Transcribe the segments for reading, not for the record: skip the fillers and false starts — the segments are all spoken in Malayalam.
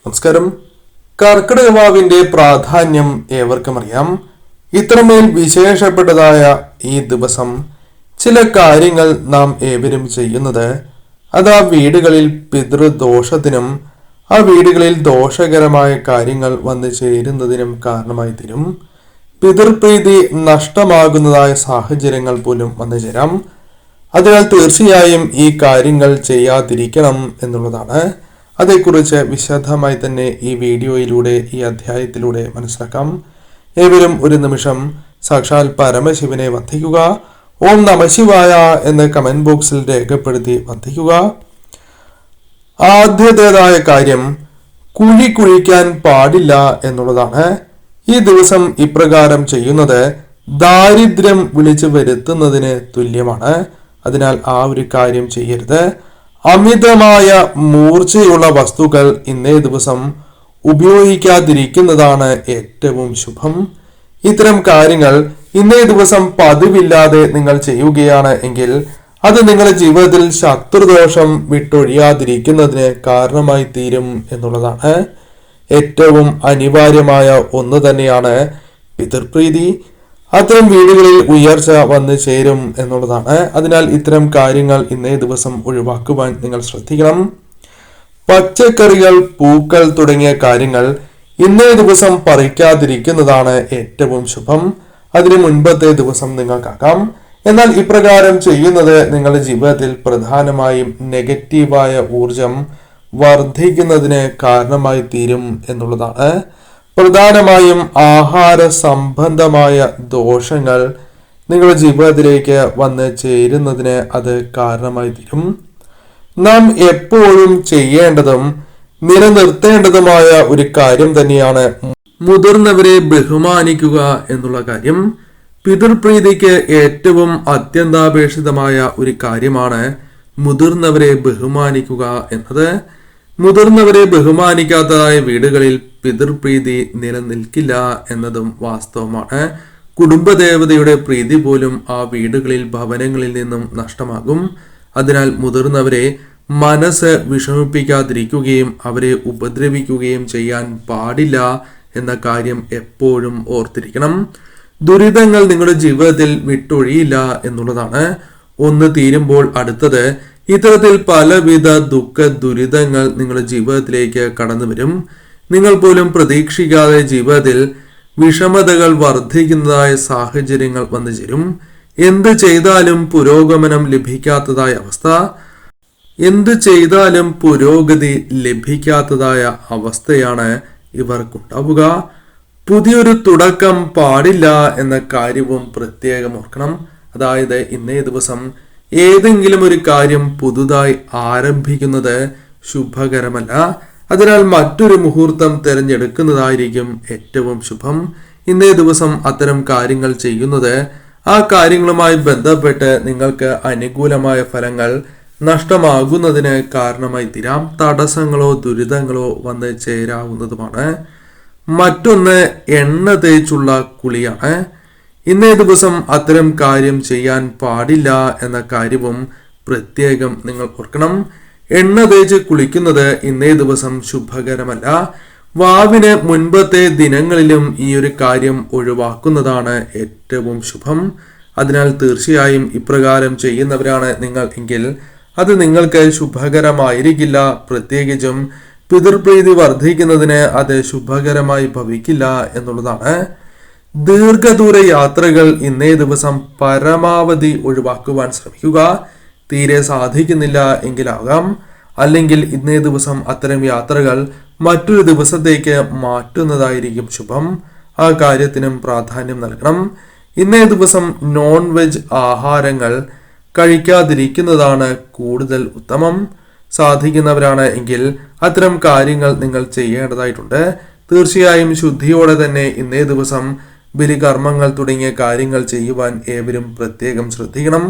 നമസ്കാരം. കർക്കിടകവാവിന്റെ പ്രാധാന്യം ഏവർക്കും അറിയാം. ഇത്രമേൽ വിശേഷപ്പെട്ടതായ ഈ ദിവസം ചില കാര്യങ്ങൾ നാം ഏവരും ചെയ്യുന്നത് അത് ആ വീടുകളിൽ പിതൃദോഷത്തിനും ആ വീടുകളിൽ ദോഷകരമായ കാര്യങ്ങൾ വന്നു ചേരുന്നതിനും കാരണമായി തീരും. പിതൃപ്രീതി നഷ്ടമാകുന്നതായ സാഹചര്യങ്ങൾ പോലും വന്നു ചേരാം. അതിനാൽ തീർച്ചയായും ഈ കാര്യങ്ങൾ ചെയ്യാതിരിക്കണം എന്നുള്ളതാണ്. അതേക്കുറിച്ച് വിശദമായി തന്നെ ഈ വീഡിയോയിലൂടെ ഈ അധ്യായത്തിലൂടെ മനസ്സിലാക്കാം. ഏവരും ഒരു നിമിഷം സാക്ഷാൽ പരമശിവനെ വന്ദിക്കുക. ഓം നമഃശിവായ എന്ന് കമന്റ് ബോക്സിൽ രേഖപ്പെടുത്തി വന്ദിക്കുക. ആദ്യത്തേതായ കാര്യം കുഴി കുഴിക്കാൻ പാടില്ല എന്നുള്ളതാണ്. ഈ ദിവസം ഇപ്രകാരം ചെയ്യുന്നത് ദാരിദ്ര്യം വിളിച്ചു വരുത്തുന്നതിന് തുല്യമാണ്. അതിനാൽ ആ ഒരു കാര്യം ചെയ്യരുത്. അമിതമായ മൂർച്ചയുള്ള വസ്തുക്കൾ ഇന്നേ ദിവസം ഉപയോഗിക്കാതിരിക്കുന്നതാണ് ഏറ്റവും ശുഭം. ഇത്തരം കാര്യങ്ങൾ ഇന്നേ ദിവസം പതിവില്ലാതെ നിങ്ങൾ ചെയ്യുകയാണ് എങ്കിൽ അത് നിങ്ങളുടെ ജീവിതത്തിൽ ശത്രുദോഷം വിട്ടൊഴിയാതിരിക്കുന്നതിന് കാരണമായി തീരും എന്നുള്ളതാണ്. ഏറ്റവും അനിവാര്യമായ ഒന്ന് തന്നെയാണ് പിതൃപ്രീതി. അത്തരം വീടുകളിൽ ഉയർച്ച വന്നു ചേരും എന്നുള്ളതാണ്. അതിനാൽ ഇത്തരം കാര്യങ്ങൾ ഇന്നേ ദിവസം ഒഴിവാക്കുവാൻ നിങ്ങൾ ശ്രദ്ധിക്കണം. പച്ചക്കറികൾ, പൂക്കൾ തുടങ്ങിയ കാര്യങ്ങൾ ഇന്നേ ദിവസം പറിക്കാതിരിക്കുന്നതാണ് ഏറ്റവും ശുഭം. അതിന് മുൻപത്തെ ദിവസം നിങ്ങൾക്കാക്കാം. എന്നാൽ ഇപ്രകാരം ചെയ്യുന്നത് നിങ്ങളുടെ ജീവിതത്തിൽ പ്രധാനമായും നെഗറ്റീവായ ഊർജം വർദ്ധിക്കുന്നതിന് കാരണമായി തീരും എന്നുള്ളതാണ്. പ്രധാനമായും ആഹാര സംബന്ധമായ ദോഷങ്ങൾ നിങ്ങളുടെ ജീവിതത്തിലേക്ക് വന്ന് ചേരുന്നതിന് അത് കാരണമായി തീരും. നാം എപ്പോഴും ചെയ്യേണ്ടതും നിലനിർത്തേണ്ടതുമായ ഒരു കാര്യം തന്നെയാണ് മുതിർന്നവരെ ബഹുമാനിക്കുക എന്നുള്ള കാര്യം. പിതൃപ്രീതിക്ക് ഏറ്റവും അത്യന്താപേക്ഷിതമായ ഒരു കാര്യമാണ് മുതിർന്നവരെ ബഹുമാനിക്കുക എന്നത്. മുതിർന്നവരെ ബഹുമാനിക്കാത്തതായ വീടുകളിൽ പിതൃപ്രീതി നിലനിൽക്കില്ല എന്നതും വാസ്തവമാണ്. കുടുംബദേവതയുടെ പ്രീതി പോലും ആ വീടുകളിൽ, ഭവനങ്ങളിൽ നിന്നും നഷ്ടമാകും. അതിനാൽ മുതിർന്നവരെ മനസ്സ് വിഷമിപ്പിക്കാതിരിക്കുകയും അവരെ ഉപദ്രവിക്കുകയും ചെയ്യാൻ പാടില്ല എന്ന കാര്യം എപ്പോഴും ഓർത്തിരിക്കണം. ദുരിതങ്ങൾ നിങ്ങളുടെ ജീവിതത്തിൽ വിട്ടൊഴിയില്ല എന്നുള്ളതാണ്. ഒന്ന് തീരുമ്പോൾ അടുത്തത്. ഇത്തരത്തിൽ പലവിധ ദുഃഖ ദുരിതങ്ങൾ നിങ്ങളുടെ ജീവിതത്തിലേക്ക് കടന്നു വരും. നിങ്ങൾ പോലും പ്രതീക്ഷിക്കാതെ ജീവിതത്തിൽ വിഷമതകൾ വർദ്ധിക്കുന്നതായ സാഹചര്യങ്ങൾ വന്നു ചേരും. എന്ത് ചെയ്താലും പുരോഗമനം ലഭിക്കാത്തതായ അവസ്ഥ, എന്ത് ചെയ്താലും പുരോഗതി ലഭിക്കാത്തതായ അവസ്ഥയാണ് ഇവർക്കുണ്ടാവുക. പുതിയൊരു തുടക്കം പാടില്ല എന്ന കാര്യവും പ്രത്യേകം ഓർക്കണം. അതായത് ഇന്നേ ദിവസം ഏതെങ്കിലും ഒരു കാര്യം പുതുതായി ആരംഭിക്കുന്നത് ശുഭകരമല്ല. അതിനാൽ മറ്റൊരു മുഹൂർത്തം തിരഞ്ഞെടുക്കുന്നതായിരിക്കും ഏറ്റവും ശുഭം. ഇന്നേ ദിവസം അത്തരം കാര്യങ്ങൾ ചെയ്യുന്നത് ആ കാര്യങ്ങളുമായി ബന്ധപ്പെട്ട് നിങ്ങൾക്ക് അനുകൂലമായ ഫലങ്ങൾ നഷ്ടമാകുന്നതിന് കാരണമായി തീരാം. തടസ്സങ്ങളോ ദുരിതങ്ങളോ വന്ന് ചേരാവുന്നതുമാണ്. മറ്റൊന്ന് എണ്ണ തേച്ചുള്ള കുളിയാണ്. ഇന്നേ ദിവസം അത്തരം കാര്യം ചെയ്യാൻ പാടില്ല എന്ന കാര്യവും പ്രത്യേകം നിങ്ങൾ ഓർക്കണം. എണ്ണ തേച്ച് കുളിക്കുന്നത് ഇന്നേ ദിവസം ശുഭകരമല്ല. വാവിന് മുൻപത്തെ ദിനങ്ങളിലും ഈ ഒരു കാര്യം ഒഴിവാക്കുന്നതാണ് ഏറ്റവും ശുഭം. അതിനാൽ തീർച്ചയായും ഇപ്രകാരം ചെയ്യുന്നവരാണ് നിങ്ങൾ എങ്കിൽ അത് നിങ്ങൾക്ക് ശുഭകരമായിരിക്കില്ല. പ്രത്യേകിച്ചും പിതൃപ്രീതി വർദ്ധിക്കുന്നതിന് അത് ശുഭകരമായി ഭവിക്കില്ല എന്നുള്ളതാണ്. ദീർഘദൂര യാത്രകൾ ഇന്നേ ദിവസം പരമാവധി ഒഴിവാക്കുവാൻ ശ്രമിക്കുക. തീരെ സാധിക്കുന്നില്ല എങ്കിലാകാം, അല്ലെങ്കിൽ ഇന്നേ ദിവസം അത്തരം യാത്രകൾ മറ്റൊരു ദിവസത്തേക്ക് മാറ്റുന്നതായിരിക്കും ശുഭം. ആ കാര്യത്തിനും പ്രാധാന്യം നൽകണം. ഇന്നേ ദിവസം നോൺ വെജ് ആഹാരങ്ങൾ കഴിക്കാതിരിക്കുന്നതാണ് കൂടുതൽ ഉത്തമം. സാധിക്കുന്നവരാണ് എങ്കിൽ അത്തരം കാര്യങ്ങൾ നിങ്ങൾ ചെയ്യേണ്ടതായിട്ടുണ്ട്. തീർച്ചയായും ശുദ്ധിയോടെ തന്നെ ഇന്നേ ദിവസം ബലികർമ്മങ്ങൾ തുടങ്ങിയ കാര്യങ്ങൾ ചെയ്യുവാൻ ഏവരും പ്രത്യേകം ശ്രദ്ധിക്കണം.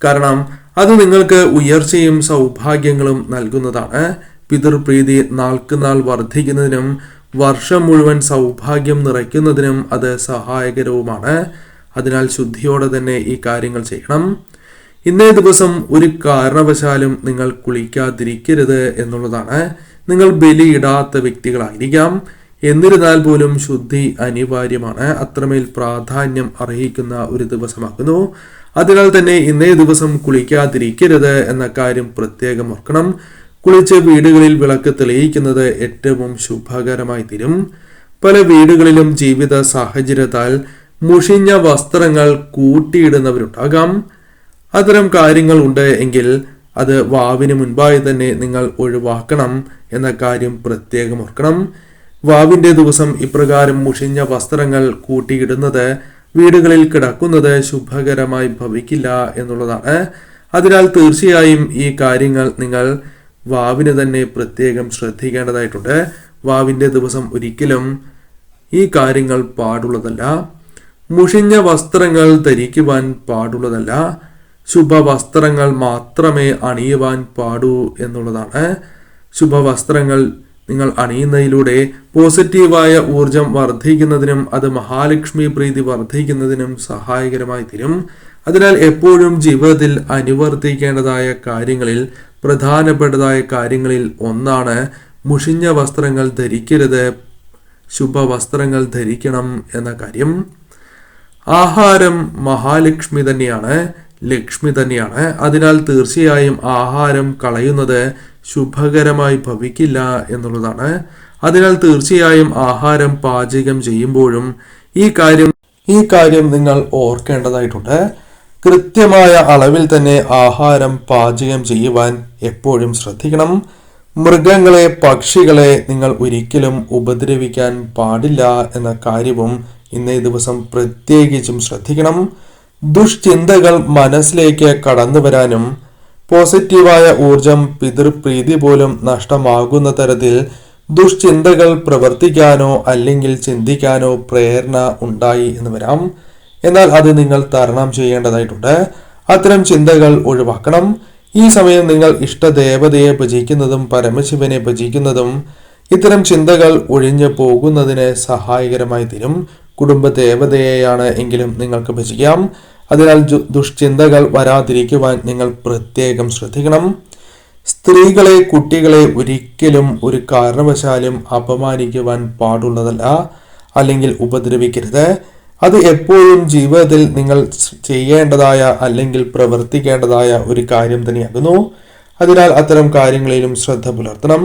കാരണം അത് നിങ്ങൾക്ക് ഉയർച്ചയും സൗഭാഗ്യങ്ങളും നൽകുന്നതാണ്. പിതൃപ്രീതി നാൾക്കുനാൾ വർദ്ധിക്കുന്നതിനും വർഷം മുഴുവൻ സൗഭാഗ്യം നിറയ്ക്കുന്നതിനും അത് സഹായകരവുമാണ്. അതിനാൽ ശുദ്ധിയോടെ തന്നെ ഈ കാര്യങ്ങൾ ചെയ്യണം. ഇന്നേ ദിവസം ഒരു കാരണവശാലും നിങ്ങൾ കുളിക്കാതിരിക്കരുത് എന്നുള്ളതാണ്. നിങ്ങൾ ബലിയിടാത്ത വ്യക്തികളായിരിക്കാം. എന്നിരുന്നാൽ പോലും ശുദ്ധി അനിവാര്യമാണ്. അത്രമേൽ പ്രാധാന്യം അർഹിക്കുന്ന ഒരു ദിവസമാകുന്നു. അതിനാൽ തന്നെ ഇന്നേ ദിവസം കുളിക്കാതിരിക്കരുത് എന്ന കാര്യം പ്രത്യേകം ഓർക്കണം. കുളിച്ച് വീടുകളിൽ വിളക്ക് തെളിയിക്കുന്നത് ഏറ്റവും ശുഭകരമായി തീരും. പല വീടുകളിലും ജീവിത സാഹചര്യത്താൽ മുഷിഞ്ഞ വസ്ത്രങ്ങൾ കൂട്ടിയിടുന്നവരുണ്ടാകാം. അത്തരം കാര്യങ്ങൾ ഉണ്ട് എങ്കിൽ അത് വാവിന് മുൻപായി തന്നെ നിങ്ങൾ ഒഴിവാക്കണം എന്ന കാര്യം പ്രത്യേകം ഓർക്കണം. വാവിന്റെ ദിവസം ഇപ്രകാരം മുഷിഞ്ഞ വസ്ത്രങ്ങൾ കൂട്ടിയിടുന്നത് വീടുകളിൽ കിടക്കുന്നത് ശുഭകരമായി ഭവിക്കില്ല എന്നുള്ളതാണ്. അതിനാൽ തീർച്ചയായും ഈ കാര്യങ്ങൾ നിങ്ങൾ വാവിന് തന്നെ പ്രത്യേകം ശ്രദ്ധിക്കേണ്ടതായിട്ടുണ്ട്. വാവിന്റെ ദിവസം ഒരിക്കലും ഈ കാര്യങ്ങൾ പാടുള്ളതല്ല. മുഷിഞ്ഞ വസ്ത്രങ്ങൾ ധരിക്കുവാൻ പാടുള്ളതല്ല. ശുഭവസ്ത്രങ്ങൾ മാത്രമേ അണിയുവാൻ പാടൂ എന്നുള്ളതാണ്. ശുഭവസ്ത്രങ്ങൾ നിങ്ങൾ അണിയുന്നതിലൂടെ പോസിറ്റീവായ ഊർജം വർദ്ധിക്കുന്നതിനും അത് മഹാലക്ഷ്മി പ്രീതി വർദ്ധിക്കുന്നതിനും സഹായകരമായി തീരും. അതിനാൽ എപ്പോഴും ജീവിതത്തിൽ അനുവർത്തിക്കേണ്ടതായ കാര്യങ്ങളിൽ പ്രധാനപ്പെട്ടതായ കാര്യങ്ങളിൽ ഒന്നാണ് മുഷിഞ്ഞ വസ്ത്രങ്ങൾ ധരിക്കരുത്, ശുഭവസ്ത്രങ്ങൾ ധരിക്കണം എന്ന കാര്യം. ആഹാരം മഹാലക്ഷ്മി തന്നെയാണ്, ലക്ഷ്മി തന്നെയാണ്. അതിനാൽ തീർച്ചയായും ആഹാരം കളയുന്നത് ശുഭകരമായി ഭവിക്കില്ല എന്നുള്ളതാണ്. അതിനാൽ തീർച്ചയായും ആഹാരം പാചകം ചെയ്യുമ്പോഴും ഈ കാര്യം നിങ്ങൾ ഓർക്കേണ്ടതായിട്ടുണ്ട്. കൃത്യമായ അളവിൽ തന്നെ ആഹാരം പാചകം ചെയ്യുവാൻ എപ്പോഴും ശ്രദ്ധിക്കണം. മൃഗങ്ങളെ, പക്ഷികളെ നിങ്ങൾ ഒരിക്കലും ഉപദ്രവിക്കാൻ പാടില്ല എന്ന കാര്യവും ഇന്നേ ദിവസം പ്രത്യേകിച്ചും ശ്രദ്ധിക്കണം. ദുഷ്ചിന്തകൾ മനസ്സിലേക്ക് കടന്നു വരാനും പോസിറ്റീവായ ഊർജം, പിതൃപ്രീതി പോലും നഷ്ടമാകുന്ന തരത്തിൽ ദുഷ്ചിന്തകൾ പ്രവർത്തിക്കാനോ അല്ലെങ്കിൽ ചിന്തിക്കാനോ പ്രേരണ ഉണ്ടായി എന്ന് വരാം. എന്നാൽ അത് നിങ്ങൾ തരണം ചെയ്യേണ്ടതായിട്ടുണ്ട്. അത്തരം ചിന്തകൾ ഒഴിവാക്കണം. ഈ സമയം നിങ്ങൾ ഇഷ്ടദേവതയെ ഭജിക്കുന്നതും പരമശിവനെ ഭജിക്കുന്നതും ഇത്തരം ചിന്തകൾ ഒഴിഞ്ഞു പോകുന്നതിന് സഹായകരമായി തീരും. കുടുംബ ദേവതയെയാണ് എങ്കിലും നിങ്ങൾക്ക് ഭജിക്കാം. അതിനാൽ ദുഷ്ചിന്തകൾ വരാതിരിക്കുവാൻ നിങ്ങൾ പ്രത്യേകം ശ്രദ്ധിക്കണം. സ്ത്രീകളെ, കുട്ടികളെ ഒരിക്കലും ഒരു കാരണവശാലും അപമാനിക്കുവാൻ പാടുള്ളതല്ല, അല്ലെങ്കിൽ ഉപദ്രവിക്കരുത്. അത് എപ്പോഴും ജീവിതത്തിൽ നിങ്ങൾ ചെയ്യേണ്ടതായ അല്ലെങ്കിൽ പ്രവർത്തിക്കേണ്ടതായ ഒരു കാര്യം തന്നെയാകുന്നു. അതിനാൽ അത്തരം കാര്യങ്ങളിലും ശ്രദ്ധ പുലർത്തണം.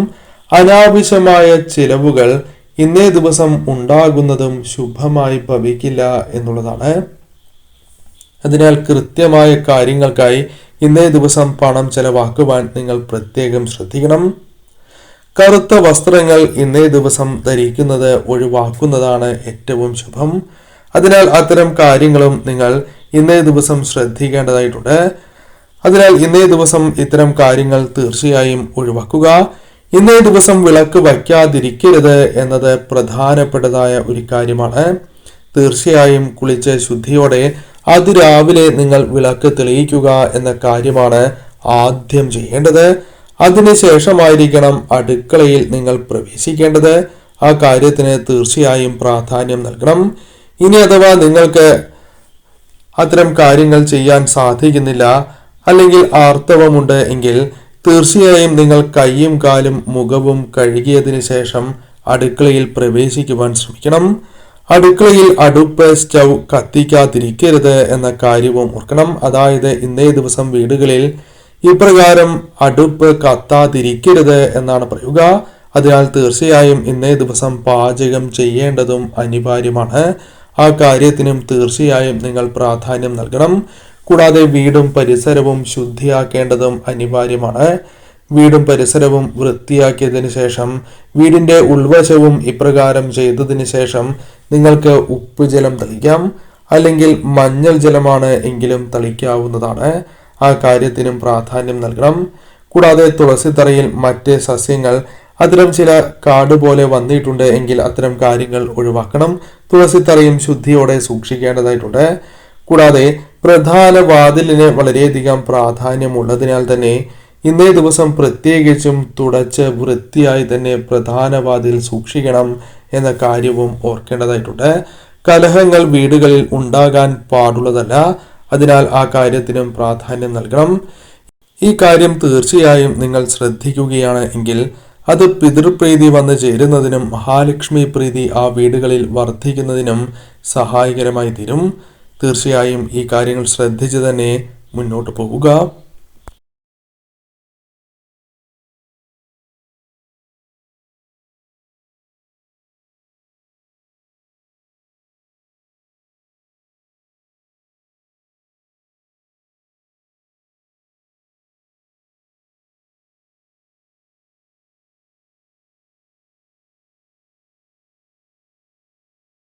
അനാവശ്യമായ ചിലവുകൾ ഇന്നേ ദിവസം ഉണ്ടാകുന്നതും ശുഭമായി ഭവിക്കില്ല എന്നുള്ളതാണ്. അതിനാൽ കൃത്യമായ കാര്യങ്ങൾക്കായി ഇന്നേ ദിവസം പണം ചെലവാക്കുവാൻ നിങ്ങൾ പ്രത്യേകം ശ്രദ്ധിക്കണം. കറുത്ത വസ്ത്രങ്ങൾ ഇന്നേ ദിവസം ധരിക്കുന്നത് ഒഴിവാക്കുന്നതാണ് ഏറ്റവും ശുഭം. അതിനാൽ അത്തരം കാര്യങ്ങളും നിങ്ങൾ ഇന്നേ ദിവസം ശ്രദ്ധിക്കേണ്ടതായിട്ടുണ്ട്. അതിനാൽ ഇന്നേ ദിവസം ഇത്തരം കാര്യങ്ങൾ തീർച്ചയായും ഒഴിവാക്കുക. ഇന്നേ ദിവസം വിളക്ക് വയ്ക്കാതിരിക്കരുത് എന്നത് പ്രധാനപ്പെട്ടതായ ഒരു കാര്യമാണ്. തീർച്ചയായും കുളിച്ച് ശുദ്ധിയോടെ അതിരാവിലെ നിങ്ങൾ വിളക്ക് തെളിയിക്കുക എന്ന കാര്യമാണ് ആദ്യം ചെയ്യേണ്ടത്. അതിനുശേഷമായിരിക്കണം അടുക്കളയിൽ നിങ്ങൾ പ്രവേശിക്കേണ്ടത്. ആ കാര്യത്തിന് തീർച്ചയായും പ്രാധാന്യം നൽകണം. ഇനി അഥവാ നിങ്ങൾക്ക് അത്തരം കാര്യങ്ങൾ ചെയ്യാൻ സാധിക്കുന്നില്ല, അല്ലെങ്കിൽ ആർത്തവമുണ്ട് എങ്കിൽ തീർച്ചയായും നിങ്ങൾ കൈയും കാലും മുഖവും കഴുകിയതിനു ശേഷം അടുക്കളയിൽ പ്രവേശിക്കുവാൻ ശ്രമിക്കണം. അടുക്കളയിൽ അടുപ്പ്, സ്റ്റൗ കത്തിക്കാതിരിക്കരുത് എന്ന കാര്യവും ഓർക്കണം. അതായത് ഇന്നേ ദിവസം വീടുകളിൽ ഇപ്രകാരം അടുപ്പ് കത്താതിരിക്കരുത് എന്നാണ് പറയുക. അതിനാൽ തീർച്ചയായും ഇന്നേ ദിവസം പാചകം ചെയ്യേണ്ടതും അനിവാര്യമാണ്. ആ കാര്യത്തിനും തീർച്ചയായും നിങ്ങൾ പ്രാധാന്യം നൽകണം. കൂടാതെ വീടും പരിസരവും ശുദ്ധിയാക്കേണ്ടതും അനിവാര്യമാണ്. വീടും പരിസരവും വൃത്തിയാക്കിയതിനു ശേഷം വീടിന്റെ ഉൾവശവും ഇപ്രകാരം ചെയ്തതിനു ശേഷം നിങ്ങൾക്ക് ഉപ്പുജലം തളിക്കാം, അല്ലെങ്കിൽ മഞ്ഞൾ ജലമാണ് എങ്കിലും തളിക്കാവുന്നതാണ്. ആ കാര്യത്തിനും പ്രാധാന്യം നൽകണം. കൂടാതെ തുളസിത്തറയിൽ മറ്റ് സസ്യങ്ങൾ അത്തരം ചില കാട് പോലെ വന്നിട്ടുണ്ട് എങ്കിൽ അത്തരം കാര്യങ്ങൾ ഒഴിവാക്കണം. തുളസിത്തറയും ശുദ്ധിയോടെ സൂക്ഷിക്കേണ്ടതായിട്ടുണ്ട്. കൂടാതെ പ്രധാന വാതിലിന് വളരെയധികം പ്രാധാന്യമുള്ളതിനാൽ തന്നെ ഇന്നേ ദിവസം പ്രത്യേകിച്ചും തുടച്ച് വൃത്തിയായി തന്നെ പ്രധാന വാതിൽ സൂക്ഷിക്കണം എന്ന കാര്യവും ഓർക്കേണ്ടതായിട്ടുണ്ട്. കലഹങ്ങൾ വീടുകളിൽ ഉണ്ടാകാൻ പാടുള്ളതല്ല. അതിനാൽ ആ കാര്യത്തിനും പ്രാധാന്യം നൽകണം. ഈ കാര്യം തീർച്ചയായും നിങ്ങൾ ശ്രദ്ധിക്കുകയാണ് എങ്കിൽ അത് പിതൃപ്രീതി വന്നു ചേരുന്നതിനും മഹാലക്ഷ്മി പ്രീതി ആ വീടുകളിൽ വർദ്ധിക്കുന്നതിനും സഹായകരമായി തീരും. തീർച്ചയായും ഈ കാര്യങ്ങൾ ശ്രദ്ധിച്ച് തന്നെ മുന്നോട്ട് പോവുക.